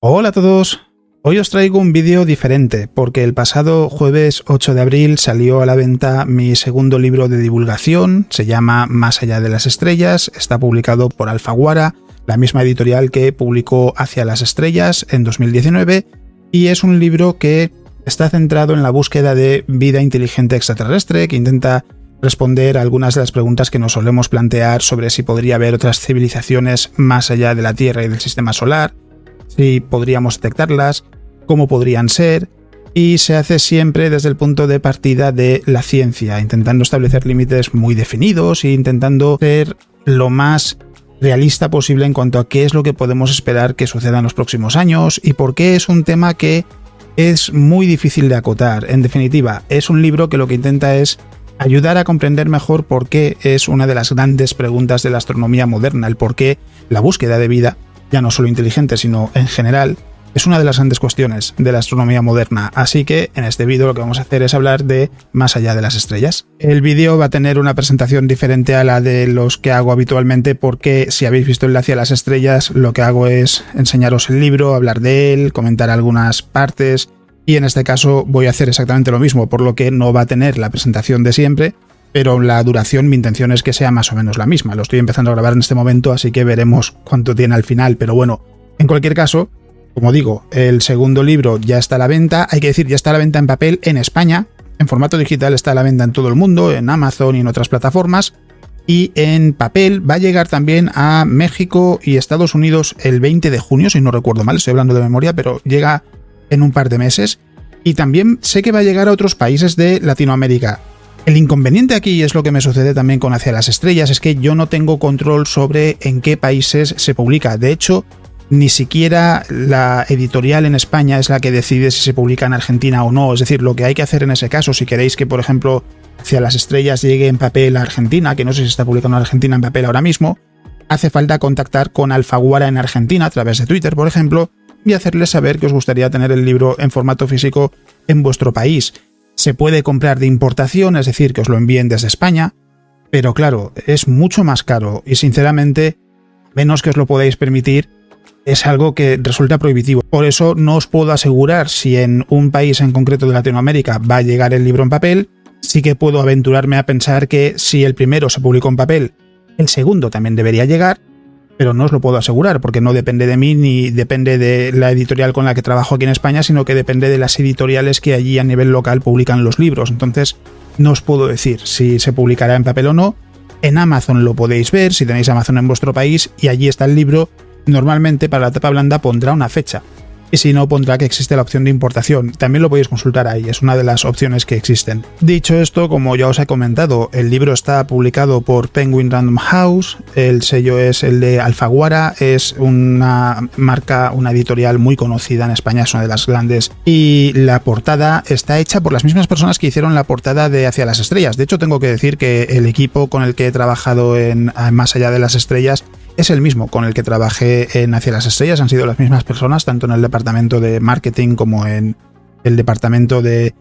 Hola a todos, hoy os traigo un vídeo diferente porque el pasado jueves 8 de abril salió a la venta mi segundo libro de divulgación, se llama Más allá de las estrellas, está publicado por Alfaguara, la misma editorial que publicó Hacia las estrellas en 2019 y es un libro que está centrado en la búsqueda de vida inteligente extraterrestre que intenta responder a algunas de las preguntas que nos solemos plantear sobre si podría haber otras civilizaciones más allá de la Tierra y del sistema solar, si podríamos detectarlas, cómo podrían ser, y se hace siempre desde el punto de partida de la ciencia, intentando establecer límites muy definidos e intentando ser lo más realista posible en cuanto a qué es lo que podemos esperar que suceda en los próximos años y por qué es un tema que es muy difícil de acotar. En definitiva, es un libro que lo que intenta es ayudar a comprender mejor por qué es una de las grandes preguntas de la astronomía moderna, el por qué la búsqueda de vida, ya no solo inteligente, sino en general, es una de las grandes cuestiones de la astronomía moderna. Así que en este vídeo lo que vamos a hacer es hablar de Más allá de las estrellas. El vídeo va a tener una presentación diferente a la de los que hago habitualmente porque si habéis visto el Hacia las estrellas, lo que hago es enseñaros el libro, hablar de él, comentar algunas partes y en este caso voy a hacer exactamente lo mismo, por lo que no va a tener la presentación de siempre, pero la duración, mi intención es que sea más o menos la misma. Lo estoy empezando a grabar en este momento, así que veremos cuánto tiene al final, pero bueno, en cualquier caso, como digo, el segundo libro ya está a la venta, hay que decir, ya está a la venta en papel en España, en formato digital está a la venta en todo el mundo, en Amazon y en otras plataformas, y en papel va a llegar también a México y Estados Unidos el 20 de junio, si no recuerdo mal, estoy hablando de memoria, pero llega en un par de meses, y también sé que va a llegar a otros países de Latinoamérica. El inconveniente aquí, es lo que me sucede también con Hacia las estrellas, es que yo no tengo control sobre en qué países se publica. De hecho, ni siquiera la editorial en España es la que decide si se publica en Argentina o no. Es decir, lo que hay que hacer en ese caso, si queréis que, por ejemplo, Hacia las estrellas llegue en papel a Argentina, que no sé si se está publicando en Argentina en papel ahora mismo, hace falta contactar con Alfaguara en Argentina a través de Twitter, por ejemplo, y hacerles saber que os gustaría tener el libro en formato físico en vuestro país. Se puede comprar de importación, es decir, que os lo envíen desde España, pero claro, es mucho más caro y sinceramente, menos que os lo podáis permitir, es algo que resulta prohibitivo. Por eso no os puedo asegurar si en un país en concreto de Latinoamérica va a llegar el libro en papel. Sí que puedo aventurarme a pensar que si el primero se publicó en papel, el segundo también debería llegar, pero no os lo puedo asegurar porque no depende de mí ni depende de la editorial con la que trabajo aquí en España, sino que depende de las editoriales que allí a nivel local publican los libros. Entonces no os puedo decir si se publicará en papel o no. En Amazon lo podéis ver si tenéis Amazon en vuestro país y allí está el libro. Normalmente para la tapa blanda pondrá una fecha y si no pondrá que existe la opción de importación. También lo podéis consultar ahí, es una de las opciones que existen. Dicho esto, como ya os he comentado, el libro está publicado por Penguin Random House, el sello es el de Alfaguara, es una marca, una editorial muy conocida en España, es una de las grandes, y la portada está hecha por las mismas personas que hicieron la portada de Hacia las estrellas. De hecho, tengo que decir que el equipo con el que he trabajado en Más allá de las estrellas es el mismo con el que trabajé en Hacia las estrellas, han sido las mismas personas, tanto en el departamento de marketing como en el departamento del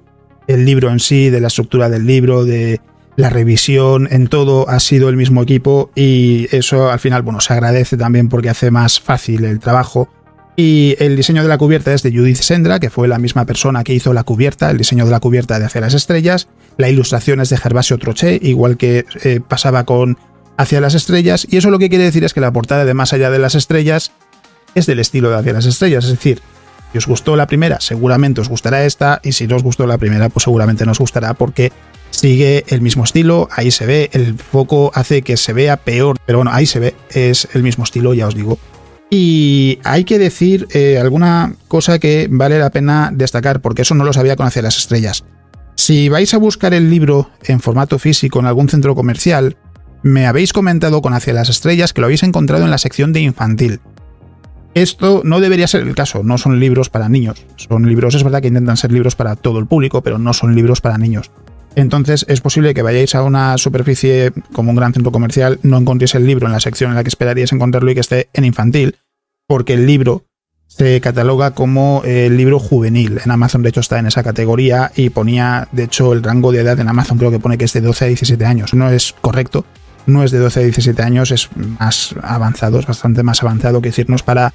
libro en sí, de la estructura del libro, de la revisión, en todo ha sido el mismo equipo y eso al final, bueno, se agradece también porque hace más fácil el trabajo. Y el diseño de la cubierta es de Judith Sendra, que fue la misma persona que hizo la cubierta, el diseño de la cubierta de Hacia las estrellas. La ilustración es de Gervasio Trochet, igual que pasaba con Hacia las estrellas, y eso lo que quiere decir es que la portada de Más allá de las estrellas es del estilo de Hacia las estrellas, es decir, si os gustó la primera, seguramente os gustará esta, y si no os gustó la primera, pues seguramente no os gustará porque sigue el mismo estilo, ahí se ve, el foco hace que se vea peor, pero bueno, ahí se ve, es el mismo estilo, ya os digo. Y hay que decir alguna cosa que vale la pena destacar, porque eso no lo sabía con Hacia las estrellas. Si vais a buscar el libro en formato físico en algún centro comercial, me habéis comentado con Hacia las estrellas que lo habéis encontrado en la sección de infantil. Esto no debería ser el caso, no son libros para niños. Son libros, es verdad que intentan ser libros para todo el público, pero no son libros para niños. Entonces es posible que vayáis a una superficie como un gran centro comercial, no encontréis el libro en la sección en la que esperaríais encontrarlo y que esté en infantil, porque el libro se cataloga como el libro juvenil. En Amazon de hecho está en esa categoría y ponía, de hecho el rango de edad en Amazon creo que pone que es de 12 a 17 años. No es correcto. No es de 12 a 17 años, es más avanzado, es bastante más avanzado, que decir, no es para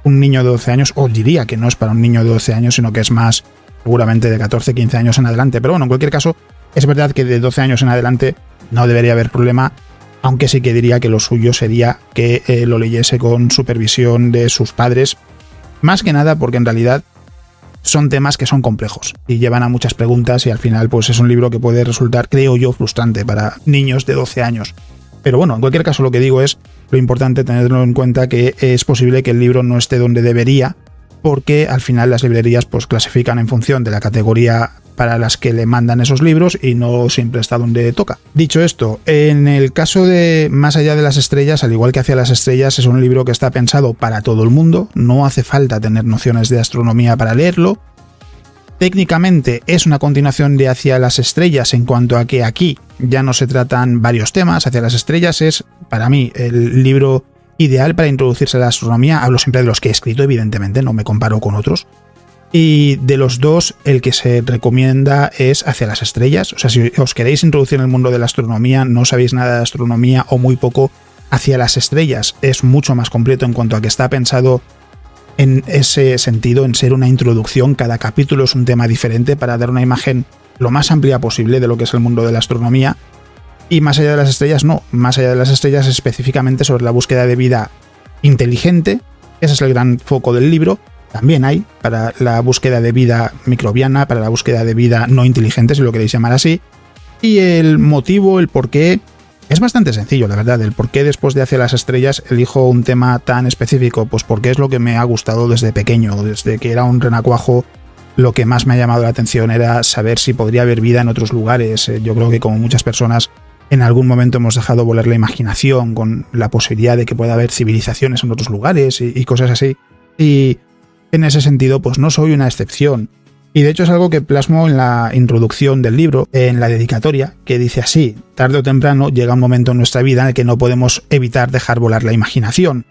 un niño de 12 años, o diría que no es para un niño de 12 años, sino que es más seguramente de 14, 15 años en adelante. Pero bueno, en cualquier caso, es verdad que de 12 años en adelante no debería haber problema, aunque sí que diría que lo suyo sería que lo leyese con supervisión de sus padres, más que nada porque en realidad son temas que son complejos y llevan a muchas preguntas, y al final pues es un libro que puede resultar, creo yo, frustrante para niños de 12 años. Pero bueno, en cualquier caso lo que digo es lo importante tenerlo en cuenta, que es posible que el libro no esté donde debería, porque al final las librerías pues clasifican en función de la categoría para las que le mandan esos libros y no siempre está donde toca. Dicho esto, en el caso de Más allá de las estrellas, al igual que Hacia las estrellas, es un libro que está pensado para todo el mundo, no hace falta tener nociones de astronomía para leerlo. Técnicamente es una continuación de Hacia las estrellas en cuanto a que aquí ya no se tratan varios temas. Hacia las estrellas es, para mí, el libro ideal para introducirse a la astronomía. Hablo siempre de los que he escrito, evidentemente, no me comparo con otros. Y de los dos, el que se recomienda es Hacia las estrellas. O sea, si os queréis introducir en el mundo de la astronomía, no sabéis nada de astronomía o muy poco, Hacia las estrellas es mucho más completo en cuanto a que está pensado en ese sentido, en ser una introducción. Cada capítulo es un tema diferente para dar una imagen lo más amplia posible de lo que es el mundo de la astronomía. Y Más allá de las estrellas no. Más allá de las estrellas es específicamente sobre la búsqueda de vida inteligente. Ese es el gran foco del libro. También hay para la búsqueda de vida microbiana, para la búsqueda de vida no inteligente, si lo queréis llamar así. Y el motivo, el porqué, es bastante sencillo, la verdad. El porqué después de Hacia las estrellas elijo un tema tan específico, pues porque es lo que me ha gustado desde pequeño, desde que era un renacuajo. Lo que más me ha llamado la atención era saber si podría haber vida en otros lugares. Yo creo que como muchas personas en algún momento hemos dejado volar la imaginación con la posibilidad de que pueda haber civilizaciones en otros lugares y cosas así. Y en ese sentido, pues no soy una excepción. Y de hecho es algo que plasmo en la introducción del libro, en la dedicatoria, que dice así: tarde o temprano llega un momento en nuestra vida en el que no podemos evitar dejar volar la imaginación.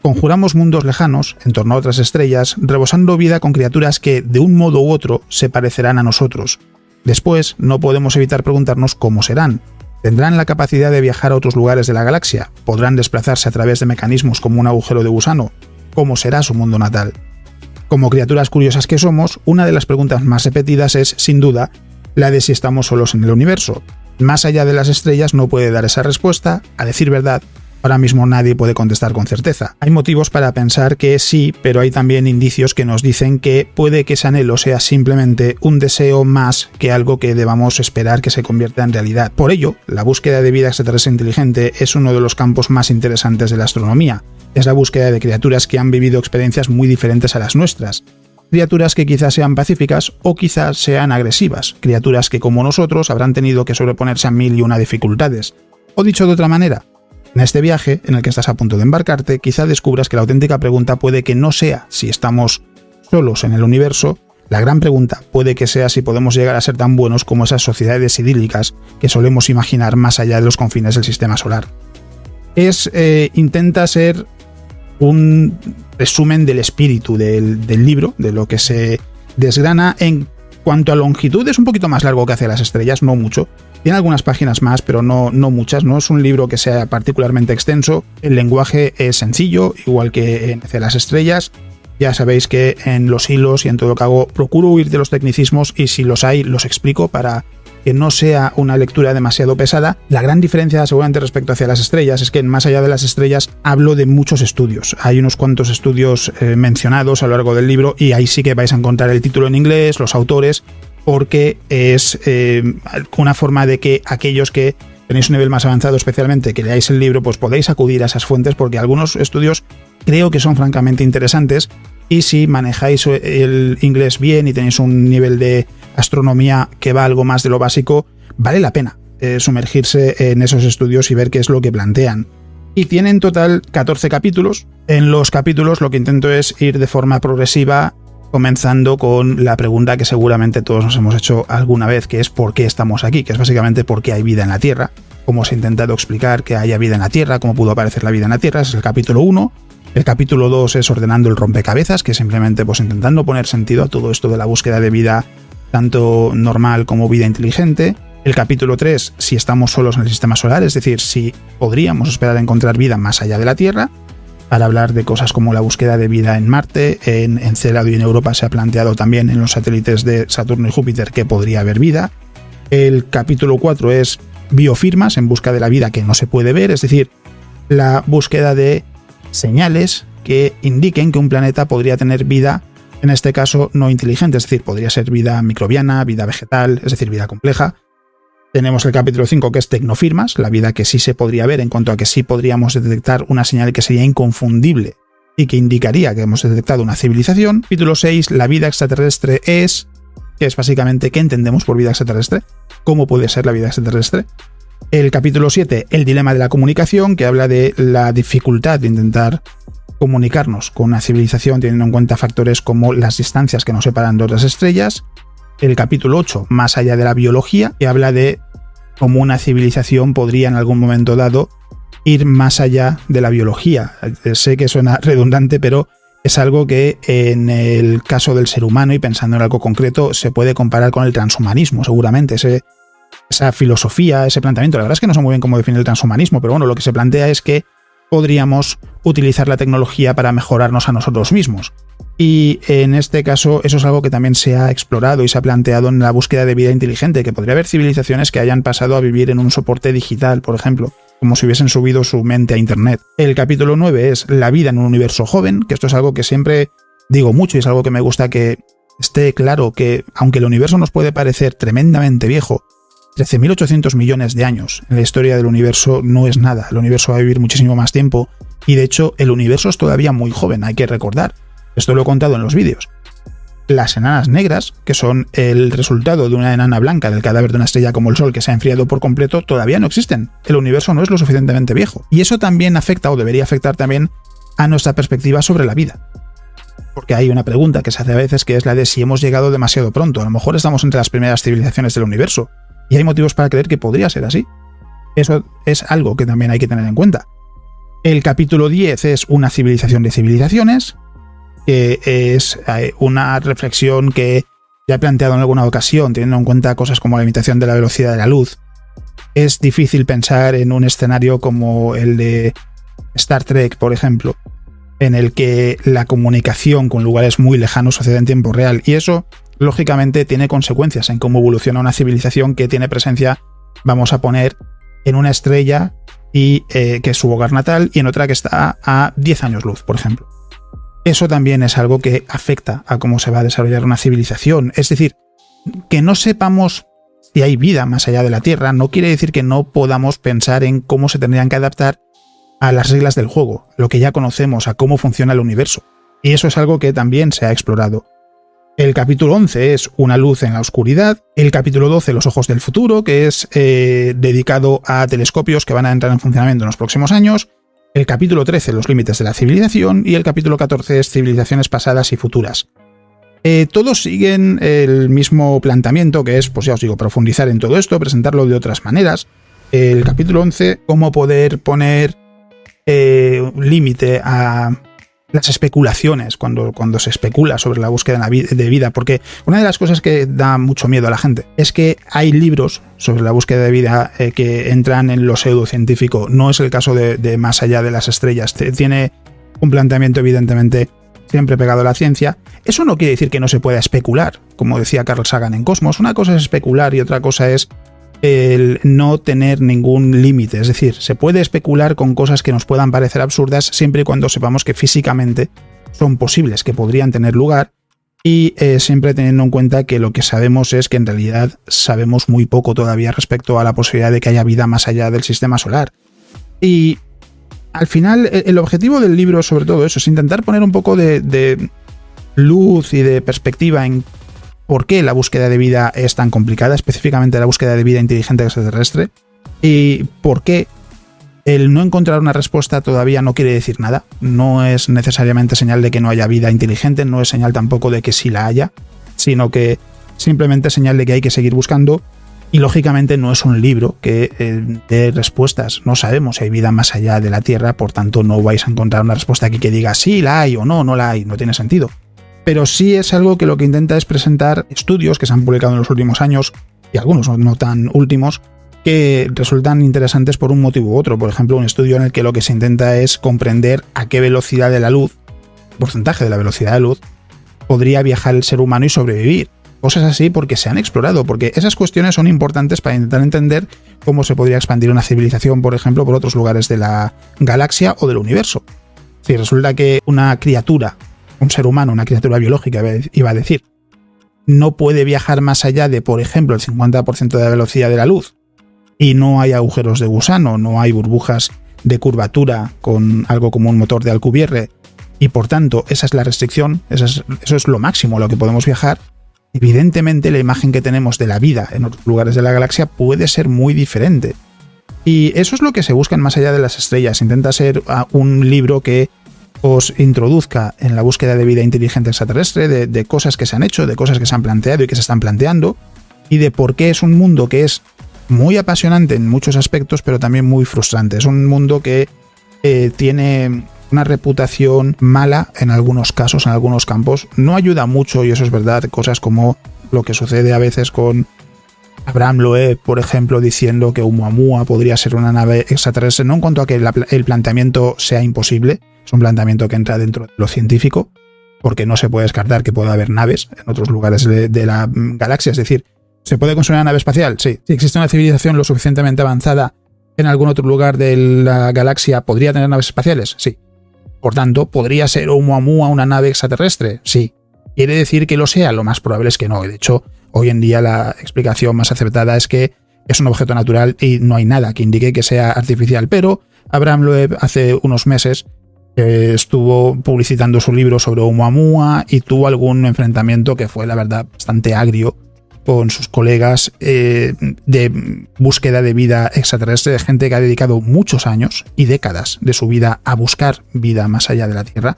Conjuramos mundos lejanos, en torno a otras estrellas, rebosando vida con criaturas que, de un modo u otro, se parecerán a nosotros. Después, no podemos evitar preguntarnos cómo serán. ¿Tendrán la capacidad de viajar a otros lugares de la galaxia? ¿Podrán desplazarse a través de mecanismos como un agujero de gusano? ¿Cómo será su mundo natal? Como criaturas curiosas que somos, una de las preguntas más repetidas es, sin duda, la de si estamos solos en el universo. Más allá de las estrellas no puede dar esa respuesta. A decir verdad, ahora mismo nadie puede contestar con certeza. Hay motivos para pensar que sí, pero hay también indicios que nos dicen que puede que ese anhelo sea simplemente un deseo más que algo que debamos esperar que se convierta en realidad. Por ello, la búsqueda de vida extraterrestre inteligente es uno de los campos más interesantes de la astronomía. Es la búsqueda de criaturas que han vivido experiencias muy diferentes a las nuestras. Criaturas que quizás sean pacíficas o quizás sean agresivas. Criaturas que, como nosotros, habrán tenido que sobreponerse a 1001 dificultades. O dicho de otra manera, en este viaje, en el que estás a punto de embarcarte, quizá descubras que la auténtica pregunta puede que no sea si estamos solos en el universo. La gran pregunta puede que sea si podemos llegar a ser tan buenos como esas sociedades idílicas que solemos imaginar más allá de los confines del sistema solar. Intenta ser un resumen del espíritu del libro, de lo que se desgrana. En cuanto a longitud, es un poquito más largo que Hacia las estrellas, no mucho. Tiene algunas páginas más, pero no muchas. No es un libro que sea particularmente extenso. El lenguaje es sencillo, igual que en Hacia las estrellas. Ya sabéis que en los hilos y en todo lo que hago procuro huir de los tecnicismos, y si los hay, los explico para que no sea una lectura demasiado pesada. La gran diferencia seguramente respecto a Hacia las estrellas es que en Más allá de las estrellas hablo de muchos estudios. Hay unos cuantos estudios mencionados a lo largo del libro, y ahí sí que vais a encontrar el título en inglés, los autores, porque es una forma de que aquellos que tenéis un nivel más avanzado, especialmente que leáis el libro, pues podéis acudir a esas fuentes, porque algunos estudios creo que son francamente interesantes, y si manejáis el inglés bien y tenéis un nivel de astronomía que va algo más de lo básico, vale la pena sumergirse en esos estudios y ver qué es lo que plantean. Y tiene en total 14 capítulos. En los capítulos lo que intento es ir de forma progresiva, comenzando con la pregunta que seguramente todos nos hemos hecho alguna vez, que es ¿por qué estamos aquí? Que es básicamente por qué hay vida en la Tierra. Cómo se ha intentado explicar que haya vida en la Tierra, cómo pudo aparecer la vida en la Tierra. Ese es el capítulo 1. El capítulo 2 es ordenando el rompecabezas, que es simplemente pues intentando poner sentido a todo esto de la búsqueda de vida, tanto normal como vida inteligente. El capítulo 3, si estamos solos en el sistema solar, es decir, si podríamos esperar encontrar vida más allá de la Tierra. para hablar de cosas como la búsqueda de vida en Marte. En Encélado y en Europa se ha planteado también en los satélites de Saturno y Júpiter que podría haber vida. El capítulo 4 es biofirmas, en busca de la vida que no se puede ver, es decir, la búsqueda de señales que indiquen que un planeta podría tener vida, en este caso no inteligente, es decir, podría ser vida microbiana, vida vegetal, es decir, vida compleja. Tenemos el capítulo 5 que es tecnofirmas, la vida que sí se podría ver en cuanto a que sí podríamos detectar una señal que sería inconfundible y que indicaría que hemos detectado una civilización. Capítulo 6, la vida extraterrestre que es básicamente qué entendemos por vida extraterrestre, cómo puede ser la vida extraterrestre. El capítulo 7, el dilema de la comunicación, que habla de la dificultad de intentar comunicarnos con una civilización teniendo en cuenta factores como las distancias que nos separan de otras estrellas. El capítulo 8, más allá de la biología, que habla de cómo una civilización podría en algún momento dado ir más allá de la biología. Sé que suena redundante, pero es algo que en el caso del ser humano, y pensando en algo concreto, se puede comparar con el transhumanismo, seguramente. Esa filosofía, ese planteamiento. La verdad es que no sé muy bien cómo definir el transhumanismo, pero bueno, lo que se plantea es que podríamos utilizar la tecnología para mejorarnos a nosotros mismos. Y en este caso eso es algo que también se ha explorado y se ha planteado en la búsqueda de vida inteligente, que podría haber civilizaciones que hayan pasado a vivir en un soporte digital, por ejemplo, como si hubiesen subido su mente a Internet. El capítulo 9 es la vida en un universo joven, que esto es algo que siempre digo mucho y es algo que me gusta que esté claro, que aunque el universo nos puede parecer tremendamente viejo, 13.800 millones de años en la historia del universo no es nada. El universo va a vivir muchísimo más tiempo y de hecho el universo es todavía muy joven, hay que recordar. Esto lo he contado en los vídeos. Las enanas negras, que son el resultado de una enana blanca del cadáver de una estrella como el Sol que se ha enfriado por completo, todavía no existen. El universo no es lo suficientemente viejo. Y eso también afecta, o debería afectar también, a nuestra perspectiva sobre la vida. Porque hay una pregunta que se hace a veces, que es la de si hemos llegado demasiado pronto. A lo mejor estamos entre las primeras civilizaciones del universo. Y hay motivos para creer que podría ser así. Eso es algo que también hay que tener en cuenta. El capítulo 10 es una civilización de civilizaciones, que es una reflexión que ya he planteado en alguna ocasión, teniendo en cuenta cosas como la limitación de la velocidad de la luz. Es difícil pensar en un escenario como el de Star Trek, por ejemplo, en el que la comunicación con lugares muy lejanos sucede en tiempo real. Y eso, lógicamente, tiene consecuencias en cómo evoluciona una civilización que tiene presencia, vamos a poner, en una estrella y que es su hogar natal, y en otra que está a 10 años luz, por ejemplo. Eso también es algo que afecta a cómo se va a desarrollar una civilización. Es decir, que no sepamos si hay vida más allá de la Tierra no quiere decir que no podamos pensar en cómo se tendrían que adaptar a las reglas del juego, lo que ya conocemos, a cómo funciona el universo. Y eso es algo que también se ha explorado. El capítulo 11 es una luz en la oscuridad. El capítulo 12, los ojos del futuro, que es dedicado a telescopios que van a entrar en funcionamiento en los próximos años. El capítulo 13, los límites de la civilización. Y el capítulo 14 es civilizaciones pasadas y futuras. Todos siguen el mismo planteamiento, que es, pues ya os digo, profundizar en todo esto, presentarlo de otras maneras. El capítulo 11, cómo poder poner límite a las especulaciones cuando se especula sobre la búsqueda de vida, porque una de las cosas que da mucho miedo a la gente es que hay libros sobre la búsqueda de vida que entran en lo pseudocientífico. No es el caso de Más allá de las estrellas. Tiene un planteamiento evidentemente siempre pegado a la ciencia. Eso no quiere decir que no se pueda especular, como decía Carl Sagan en Cosmos. Una cosa es especular y otra cosa es el no tener ningún límite. Es decir, se puede especular con cosas que nos puedan parecer absurdas siempre y cuando sepamos que físicamente son posibles, que podrían tener lugar, y siempre teniendo en cuenta que lo que sabemos es que en realidad sabemos muy poco todavía respecto a la posibilidad de que haya vida más allá del sistema solar. Y al final el objetivo del libro sobre todo eso es intentar poner un poco de luz y de perspectiva en por qué la búsqueda de vida es tan complicada, específicamente la búsqueda de vida inteligente extraterrestre, y por qué el no encontrar una respuesta todavía no quiere decir nada. No es necesariamente señal de que no haya vida inteligente, no es señal tampoco de que sí la haya, sino que simplemente es señal de que hay que seguir buscando, y lógicamente no es un libro que dé respuestas. No sabemos si hay vida más allá de la Tierra, por tanto no vais a encontrar una respuesta aquí que diga sí la hay o no la hay, no tiene sentido. Pero sí es algo que lo que intenta es presentar estudios que se han publicado en los últimos años, y algunos no tan últimos, que resultan interesantes por un motivo u otro. Por ejemplo, un estudio en el que lo que se intenta es comprender a qué velocidad de la luz, porcentaje de la velocidad de luz, podría viajar el ser humano y sobrevivir. Cosas así porque se han explorado, porque esas cuestiones son importantes para intentar entender cómo se podría expandir una civilización, por ejemplo, por otros lugares de la galaxia o del universo. Si resulta que una criatura, un ser humano, una criatura biológica, iba a decir, no puede viajar más allá de, por ejemplo, el 50% de la velocidad de la luz, y no hay agujeros de gusano, no hay burbujas de curvatura con algo como un motor de Alcubierre, y por tanto esa es la restricción, eso es lo máximo a lo que podemos viajar, evidentemente la imagen que tenemos de la vida en otros lugares de la galaxia puede ser muy diferente. Y eso es lo que se busca en Más allá de las estrellas. Intenta ser un libro que os introduzca en la búsqueda de vida inteligente extraterrestre, de cosas que se han hecho, de cosas que se han planteado y que se están planteando, y de por qué es un mundo que es muy apasionante en muchos aspectos, pero también muy frustrante. Es un mundo que tiene una reputación mala en algunos casos, en algunos campos. No ayuda mucho, y eso es verdad, cosas como lo que sucede a veces con Abraham Loeb, por ejemplo, diciendo que Oumuamua podría ser una nave extraterrestre, no en cuanto a que el planteamiento sea imposible, es un planteamiento que entra dentro de lo científico, porque no se puede descartar que pueda haber naves en otros lugares de la galaxia. Es decir, ¿se puede construir una nave espacial? Sí. Si existe una civilización lo suficientemente avanzada en algún otro lugar de la galaxia, ¿podría tener naves espaciales? Sí. Por tanto, ¿podría ser Oumuamua una nave extraterrestre? Sí. ¿Quiere decir que lo sea? Lo más probable es que no. De hecho, hoy en día la explicación más acertada es que es un objeto natural y no hay nada que indique que sea artificial. Pero Abraham Loeb hace unos meses estuvo publicitando su libro sobre Oumuamua y tuvo algún enfrentamiento que fue, la verdad, bastante agrio con sus colegas de búsqueda de vida extraterrestre, de gente que ha dedicado muchos años y décadas de su vida a buscar vida más allá de la Tierra.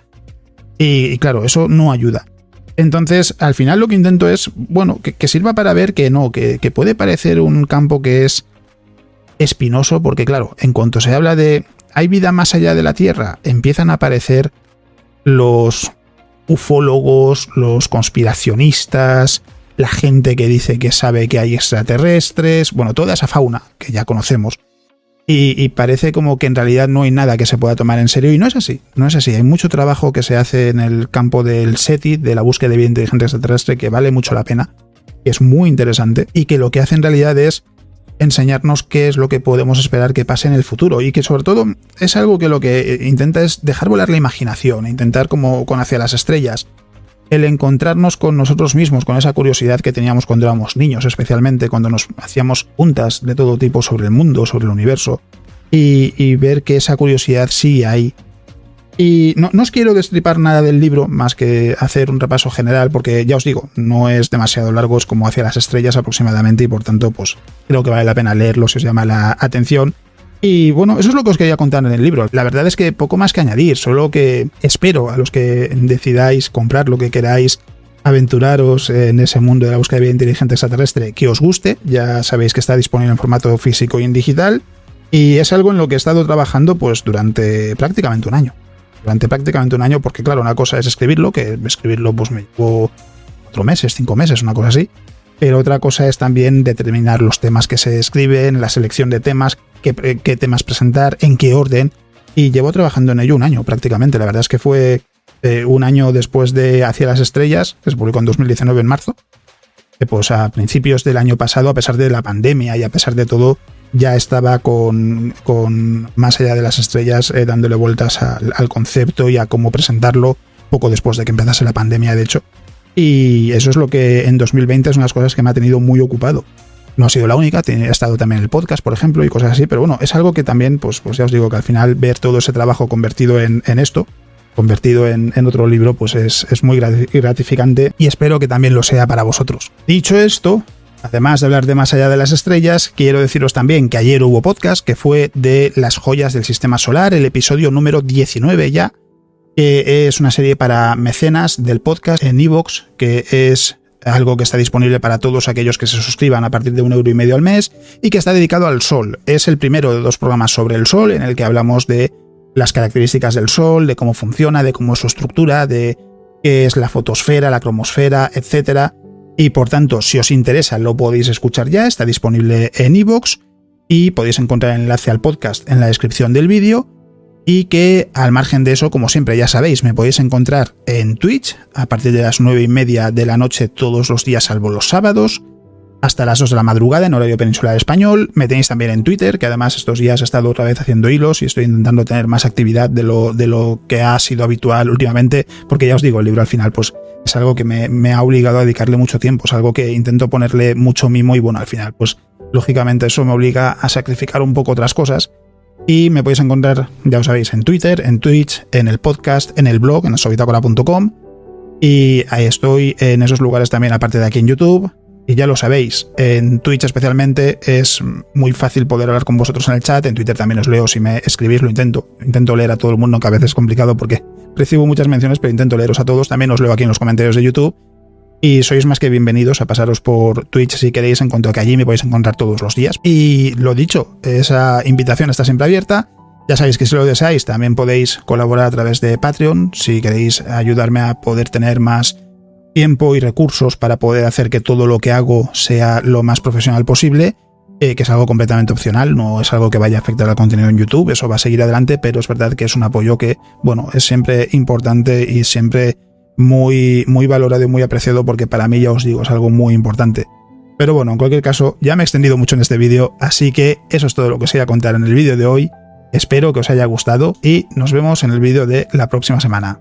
Y claro, eso no ayuda. Entonces, al final lo que intento es, bueno, que sirva para ver que no, que puede parecer un campo que es espinoso, porque claro, en cuanto se habla de hay vida más allá de la Tierra, empiezan a aparecer los ufólogos, los conspiracionistas, la gente que dice que sabe que hay extraterrestres, bueno, toda esa fauna que ya conocemos. Y parece como que en realidad no hay nada que se pueda tomar en serio, y no es así, no es así. Hay mucho trabajo que se hace en el campo del SETI, de la búsqueda de vida inteligente extraterrestre, que vale mucho la pena, que es muy interesante, y que lo que hace en realidad es enseñarnos qué es lo que podemos esperar que pase en el futuro, y que sobre todo es algo que lo que intenta es dejar volar la imaginación, intentar como con Hacia las estrellas, el encontrarnos con nosotros mismos, con esa curiosidad que teníamos cuando éramos niños, especialmente cuando nos hacíamos preguntas de todo tipo sobre el mundo, sobre el universo, y ver que esa curiosidad sí hay. Y no os quiero destripar nada del libro, más que hacer un repaso general, porque ya os digo, no es demasiado largo, es como Hacia las estrellas aproximadamente, y por tanto, pues creo que vale la pena leerlo si os llama la atención. Y bueno, eso es lo que os quería contar en el libro. La verdad es que poco más que añadir, solo que espero a los que decidáis comprar lo que queráis, aventuraros en ese mundo de la búsqueda de vida inteligente extraterrestre, que os guste. Ya sabéis que está disponible en formato físico y en digital, y es algo en lo que he estado trabajando pues durante prácticamente un año. Porque claro, una cosa es escribirlo, que escribirlo pues me llevó 4 meses, 5 meses, una cosa así. Pero otra cosa es también determinar los temas que se escriben, la selección de temas, qué temas presentar, en qué orden. Y llevo trabajando en ello un año prácticamente. La verdad es que fue un año después de Hacia las estrellas, que se publicó en 2019 en marzo. Pues a principios del año pasado, a pesar de la pandemia y a pesar de todo, ya estaba con Más allá de las estrellas dándole vueltas al concepto y a cómo presentarlo, poco después de que empezase la pandemia, de hecho. Y eso es lo que en 2020 es una de las cosas que me ha tenido muy ocupado. No ha sido la única, he estado también en el podcast, por ejemplo, y cosas así, pero bueno, es algo que también, pues ya os digo, que al final ver todo ese trabajo convertido en esto, convertido en otro libro, pues es muy gratificante, y espero que también lo sea para vosotros. Dicho esto, además de hablar de Más allá de las estrellas, quiero deciros también que ayer hubo podcast, que fue de las joyas del sistema solar, el episodio número 19 ya, que es una serie para mecenas del podcast en iVoox, que es algo que está disponible para todos aquellos que se suscriban a partir de 1,5 € al mes, y que está dedicado al Sol. Es el primero de 2 programas sobre el Sol, en el que hablamos de las características del Sol, de cómo funciona, de cómo es su estructura, de qué es la fotosfera, la cromosfera, etc. Y por tanto, si os interesa, lo podéis escuchar ya, está disponible en iVoox. y podéis encontrar el enlace al podcast en la descripción del vídeo. Y que al margen de eso, como siempre ya sabéis, me podéis encontrar en Twitch a partir de las 9:30 de la noche todos los días salvo los sábados, hasta las 2 de la madrugada en horario peninsular español. Me tenéis también en Twitter, que además estos días he estado otra vez haciendo hilos y estoy intentando tener más actividad de lo que ha sido habitual últimamente, porque ya os digo, el libro al final pues es algo que me ha obligado a dedicarle mucho tiempo, es algo que intento ponerle mucho mimo y bueno, al final pues lógicamente eso me obliga a sacrificar un poco otras cosas. Y me podéis encontrar, ya os sabéis, en Twitter, en Twitch, en el podcast, en el blog, en asobitácora.com. Y ahí estoy en esos lugares también, aparte de aquí en YouTube. Y ya lo sabéis, en Twitch especialmente es muy fácil poder hablar con vosotros en el chat. En Twitter también os leo, si me escribís lo intento. Intento leer a todo el mundo, que a veces es complicado porque recibo muchas menciones, pero intento leeros a todos. También os leo aquí en los comentarios de YouTube. Y sois más que bienvenidos a pasaros por Twitch si queréis, en cuanto a que allí me podéis encontrar todos los días. Y lo dicho, esa invitación está siempre abierta. Ya sabéis que si lo deseáis también podéis colaborar a través de Patreon, si queréis ayudarme a poder tener más tiempo y recursos para poder hacer que todo lo que hago sea lo más profesional posible, que es algo completamente opcional, no es algo que vaya a afectar al contenido en YouTube, eso va a seguir adelante, pero es verdad que es un apoyo que, bueno, es siempre importante y siempre muy valorado y muy apreciado, porque para mí, ya os digo, es algo muy importante. Pero bueno, en cualquier caso, ya me he extendido mucho en este vídeo, así que eso es todo lo que os voy a contar en el vídeo de hoy. Espero que os haya gustado y nos vemos en el vídeo de la próxima semana.